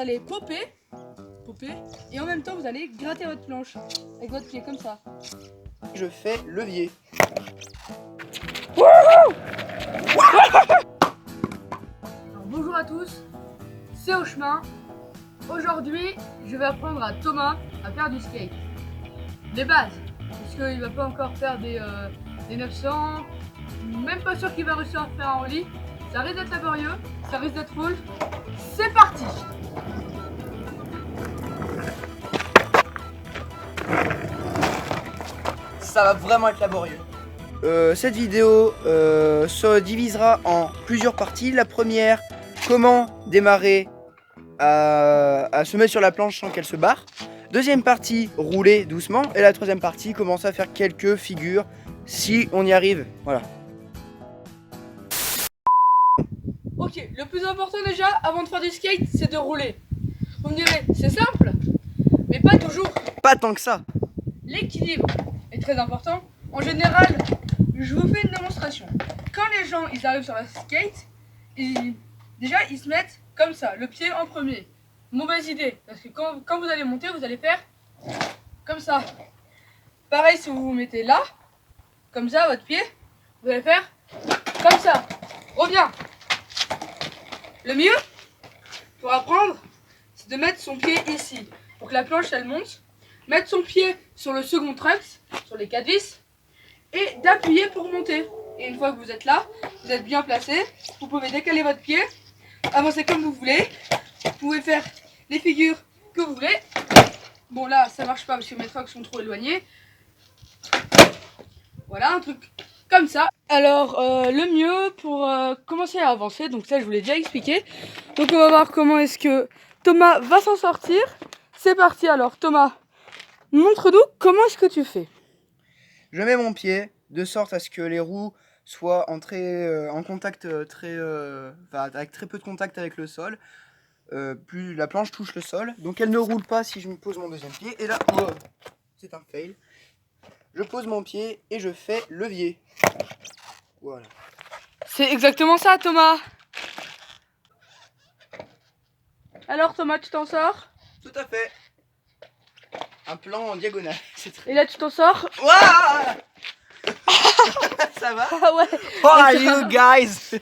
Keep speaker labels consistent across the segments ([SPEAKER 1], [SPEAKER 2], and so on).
[SPEAKER 1] allez popper, et en même temps vous allez gratter votre planche avec votre pied comme ça.
[SPEAKER 2] Je fais levier.
[SPEAKER 1] Alors, bonjour à tous, c'est Au Chemin. Aujourd'hui, je vais apprendre à Thomas à faire du skate. Des bases, parce qu'il va pas encore faire des 900, même pas sûr qu'il va réussir à faire un ollie. Ça risque d'être laborieux, ça risque d'être full. C'est parti!
[SPEAKER 2] Ça va vraiment être laborieux. Cette vidéo se divisera en plusieurs parties. La première, comment démarrer à se mettre sur la planche sans qu'elle se barre. Deuxième partie, rouler doucement. Et la troisième partie, commencer à faire quelques figures si on y arrive. Voilà.
[SPEAKER 1] Ok, le plus important déjà, avant de faire du skate, c'est de rouler. Vous me direz, c'est simple, mais pas toujours.
[SPEAKER 2] Pas tant que ça.
[SPEAKER 1] L'équilibre est très important. En général, je vous fais une démonstration. Quand les gens ils arrivent sur la skate, déjà ils se mettent comme ça, le pied en premier. Mauvaise idée, parce que quand vous allez monter, vous allez faire comme ça. Pareil si vous vous mettez là, comme ça, votre pied, vous allez faire comme ça. Reviens. Le mieux pour apprendre, c'est de mettre son pied ici, pour que la planche elle monte. Mettre son pied sur le second trucks, sur les 4 vis, et d'appuyer pour monter. Et une fois que vous êtes là, vous êtes bien placé, vous pouvez décaler votre pied, avancer comme vous voulez, vous pouvez faire les figures que vous voulez. Bon là, ça marche pas parce que mes trucks sont trop éloignés. Voilà, un truc comme ça. Alors, le mieux pour commencer à avancer, donc ça je vous l'ai déjà expliqué. Donc on va voir comment est-ce que Thomas va s'en sortir. C'est parti alors, Thomas. Montre-nous comment est-ce que tu fais.
[SPEAKER 2] Je mets mon pied de sorte à ce que les roues soient en contact avec très peu de contact avec le sol. Plus la planche touche le sol, donc elle ne roule pas si je me pose mon deuxième pied. Et là, c'est un fail. Je pose mon pied et je fais levier. Voilà.
[SPEAKER 1] C'est exactement ça, Thomas. Alors Thomas, tu t'en sors?
[SPEAKER 2] Tout à fait. Un plan en diagonale.
[SPEAKER 1] Et là, tu t'en sors?
[SPEAKER 2] Ouah. Ça va?
[SPEAKER 1] Ah ouais.
[SPEAKER 2] How are you guys?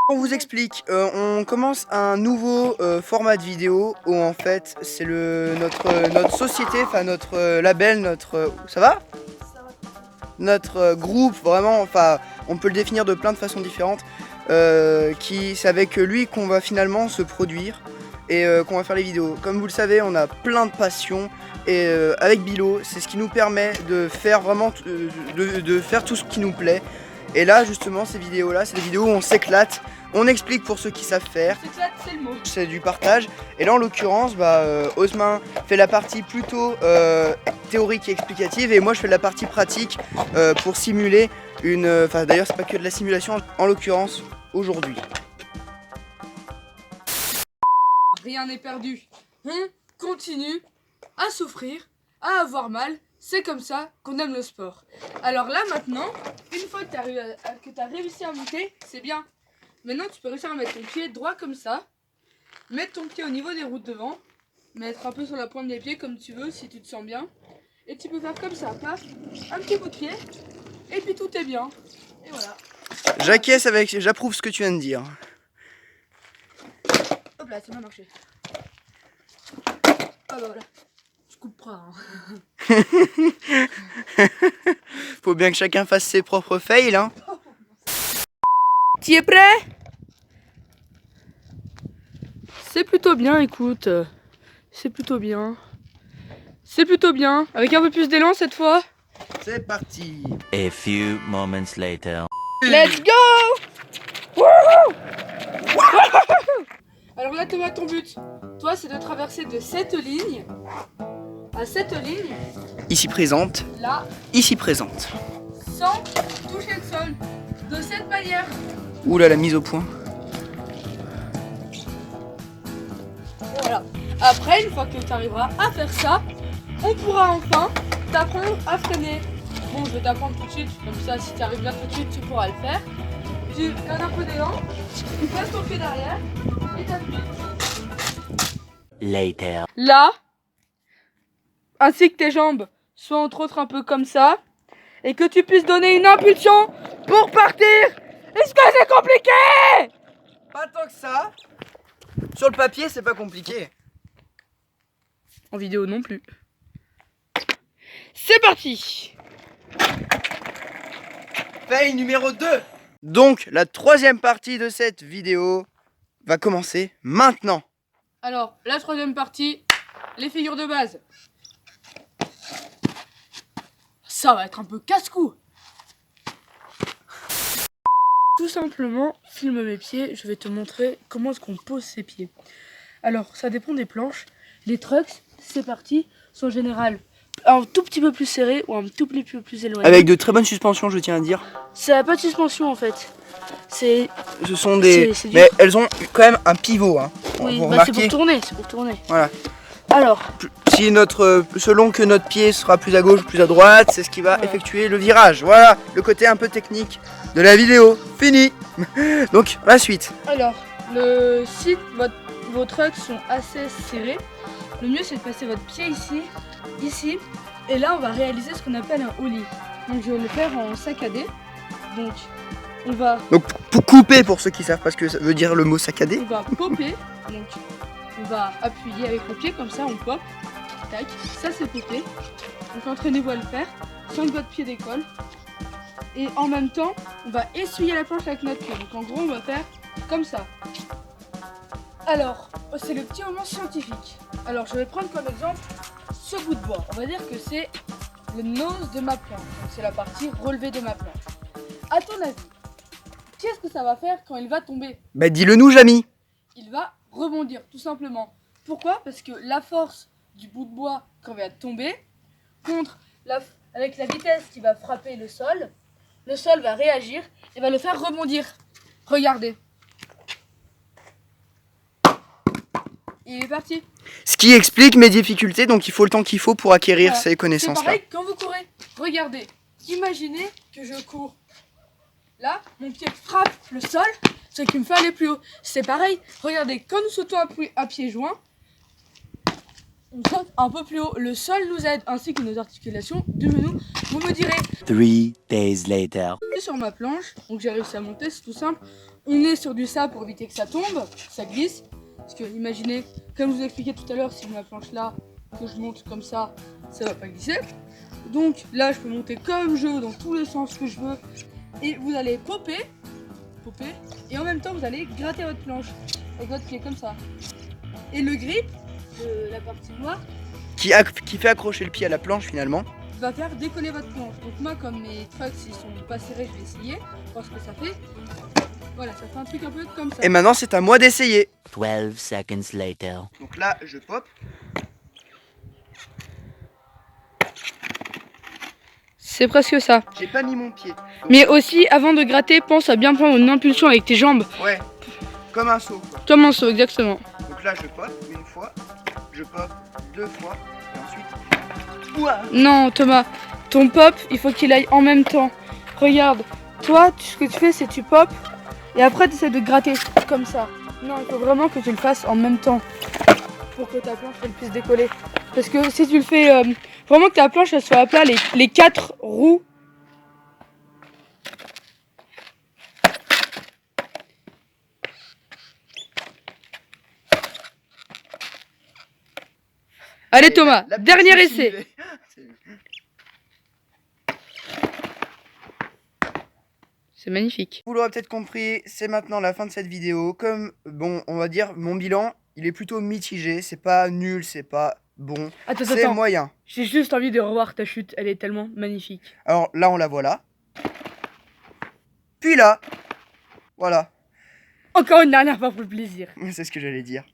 [SPEAKER 2] On vous explique, on commence un nouveau format de vidéo où en fait c'est notre société, enfin notre label, ça va? Notre groupe, vraiment, enfin on peut le définir de plein de façons différentes, c'est avec lui qu'on va finalement se produire et qu'on va faire les vidéos. Comme vous le savez, on a plein de passions et avec Bilo, c'est ce qui nous permet de faire vraiment, de faire tout ce qui nous plaît. Et là justement ces vidéos là, c'est des vidéos où on s'éclate, on explique pour ceux qui savent faire.
[SPEAKER 1] S'éclate, c'est le mot.
[SPEAKER 2] C'est du partage. Et là en l'occurrence, Osman fait la partie plutôt théorique et explicative et moi je fais la partie pratique pour simuler enfin d'ailleurs c'est pas que de la simulation en l'occurrence aujourd'hui.
[SPEAKER 1] Rien n'est perdu. On continue à souffrir, à avoir mal. C'est comme ça qu'on aime le sport. Alors là maintenant, une fois que tu as réussi à monter, c'est bien. Maintenant tu peux réussir à mettre ton pied droit comme ça. Mettre ton pied au niveau des roues de devant. Mettre un peu sur la pointe des pieds comme tu veux si tu te sens bien. Et tu peux faire comme ça, paf, un petit bout de pied. Et puis tout est bien. Et voilà.
[SPEAKER 2] J'acquiesce j'approuve ce que tu viens de dire.
[SPEAKER 1] Hop là, ça m'a marché. Ah bah voilà. Je couperas. Hein.
[SPEAKER 2] Faut bien que chacun fasse ses propres fails, hein.
[SPEAKER 1] Tu es prêt? C'est plutôt bien, écoute. C'est plutôt bien. C'est plutôt bien. Avec un peu plus d'élan cette fois.
[SPEAKER 2] C'est parti.
[SPEAKER 3] A few moments later.
[SPEAKER 1] Let's go! Wouhou! Alors là, Thomas, ton but, toi, c'est de traverser de cette ligne à cette ligne.
[SPEAKER 2] Ici présente.
[SPEAKER 1] Là.
[SPEAKER 2] Ici présente.
[SPEAKER 1] Sans toucher le sol. De cette manière.
[SPEAKER 2] Ouh là, la mise au point.
[SPEAKER 1] Voilà. Après, une fois que tu arriveras à faire ça, on pourra enfin t'apprendre à freiner. Bon, je vais t'apprendre tout de suite, comme ça, si tu arrives bien tout de suite, tu pourras le faire. Tu gardes un peu d'élan, tu passes ton pied derrière et
[SPEAKER 3] Later.
[SPEAKER 1] Là, ainsi que tes jambes soient entre autres un peu comme ça, et que tu puisses donner une impulsion pour partir. Est-ce que c'est compliqué?
[SPEAKER 2] Pas tant que ça. Sur le papier, c'est pas compliqué.
[SPEAKER 1] En vidéo non plus. C'est parti.
[SPEAKER 2] Fail numéro 2. Donc, la troisième partie de cette vidéo va commencer maintenant.
[SPEAKER 1] Alors, la troisième partie, les figures de base. Ça va être un peu casse-cou. Tout simplement, filme mes pieds, je vais te montrer comment est-ce qu'on pose ses pieds. Alors, ça dépend des planches. Les trucks, c'est parti, sont en général un tout petit peu plus serrés ou un tout petit peu plus éloignés.
[SPEAKER 2] Avec de très bonnes suspensions, je tiens à dire.
[SPEAKER 1] Ça n'a pas de suspension en fait.
[SPEAKER 2] Ce sont des...
[SPEAKER 1] c'est dur.
[SPEAKER 2] Mais elles ont quand même un pivot, hein.
[SPEAKER 1] Oui,
[SPEAKER 2] Vous
[SPEAKER 1] bah c'est
[SPEAKER 2] remarquez.
[SPEAKER 1] pour tourner, c'est pour tourner.
[SPEAKER 2] Voilà.
[SPEAKER 1] Alors,
[SPEAKER 2] Si selon que notre pied sera plus à gauche ou plus à droite, c'est ce qui va
[SPEAKER 1] Ouais.
[SPEAKER 2] effectuer le virage. Voilà, le côté un peu technique de la vidéo. Fini. Donc, la suite.
[SPEAKER 1] si vos trucks sont assez serrés, le mieux c'est de passer votre pied ici, et là on va réaliser ce qu'on appelle un ollie. Donc je vais le faire en saccadé. Donc on va
[SPEAKER 2] Pour couper, pour ceux qui savent pas ce que ça veut dire le mot saccadé.
[SPEAKER 1] popper, donc on va appuyer avec le pied comme ça, on pop, tac, ça c'est popper. Donc entraînez-vous à le faire sans que votre pied décolle. Et en même temps, on va essuyer la planche avec notre pied. Donc en gros, on va faire comme ça. Alors, c'est le petit moment scientifique. Alors, je vais prendre comme exemple ce bout de bois. On va dire que c'est le nose de ma planche. Donc c'est la partie relevée de ma planche. À ton avis, qu'est-ce que ça va faire quand il va tomber?
[SPEAKER 2] Bah, dis-le nous, Jamy.
[SPEAKER 1] Il va rebondir, tout simplement. Pourquoi? Parce que la force du bout de bois quand il va tomber, avec la vitesse qui va frapper le sol va réagir et va le faire rebondir. Regardez. Il est parti.
[SPEAKER 2] Ce qui explique mes difficultés, donc il faut le temps qu'il faut pour acquérir
[SPEAKER 1] Voilà.
[SPEAKER 2] ces
[SPEAKER 1] C'est
[SPEAKER 2] connaissances-là.
[SPEAKER 1] pareil quand vous courez. Regardez. Imaginez que je cours. Là, mon pied frappe le sol, ce qui me fait aller plus haut. C'est pareil. Regardez, quand nous sautons à pieds joints, on saute un peu plus haut. Le sol nous aide, ainsi que nos articulations du genou. Vous me direz,
[SPEAKER 3] 3 days later.
[SPEAKER 1] sur ma planche, donc j'ai réussi à monter, c'est tout simple. On est sur du sable pour éviter que ça tombe, ça glisse. Parce que imaginez, comme je vous ai expliqué tout à l'heure, si ma planche là, que je monte comme ça va pas glisser. Donc là, je peux monter comme je veux, dans tous les sens que je veux. Et vous allez popper, et en même temps vous allez gratter votre planche avec votre pied comme ça. Et le grip de la partie noire
[SPEAKER 2] Qui fait accrocher le pied à la planche finalement.
[SPEAKER 1] va faire décoller votre planche. Donc moi, comme mes trucks ils sont pas serrés, je vais essayer, voir ce que ça fait. Voilà, ça fait un truc un peu comme ça.
[SPEAKER 2] Et maintenant, c'est à moi d'essayer.
[SPEAKER 3] 12 seconds later.
[SPEAKER 2] Donc là, je pop.
[SPEAKER 1] C'est presque ça.
[SPEAKER 2] J'ai pas mis mon pied. Donc,
[SPEAKER 1] Mais aussi, avant de gratter, pense à bien prendre une impulsion avec tes jambes.
[SPEAKER 2] ouais, comme un saut, quoi.
[SPEAKER 1] Comme un saut, exactement.
[SPEAKER 2] Donc là, je pop une fois, je pop deux fois, et ensuite... Ouah.
[SPEAKER 1] Non, Thomas, ton pop, il faut qu'il aille en même temps. Regarde, toi, ce que tu fais, c'est tu pop, et après tu essaies de gratter, comme ça. Non, il faut vraiment que tu le fasses en même temps, pour que ta planche, elle puisse décoller. Parce que si tu le fais, vraiment que ta planche, elle soit à plat, les 4 roues. Allez Thomas,
[SPEAKER 2] La
[SPEAKER 1] dernier
[SPEAKER 2] petite
[SPEAKER 1] essai.
[SPEAKER 2] simulée.
[SPEAKER 1] C'est magnifique.
[SPEAKER 2] Vous l'aurez peut-être compris, c'est maintenant la fin de cette vidéo. Comme, bon, on va dire, mon bilan, il est plutôt mitigé. C'est pas nul, c'est pas bon.
[SPEAKER 1] Attends,
[SPEAKER 2] C'est moyen.
[SPEAKER 1] J'ai juste envie de revoir ta chute, elle est tellement magnifique.
[SPEAKER 2] Alors là, on la voit là. Puis là. Voilà.
[SPEAKER 1] Encore une dernière fois pour le plaisir.
[SPEAKER 2] C'est ce que j'allais dire.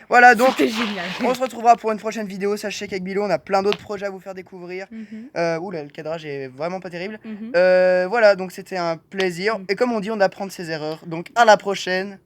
[SPEAKER 2] Voilà, donc
[SPEAKER 1] C'était génial.
[SPEAKER 2] on se retrouvera pour une prochaine vidéo. Sachez qu'avec Bilo, on a plein d'autres projets à vous faire découvrir. Oula, le cadrage est vraiment pas terrible. Voilà, donc c'était un plaisir. Et comme on dit, on apprend de ses erreurs. Donc à la prochaine.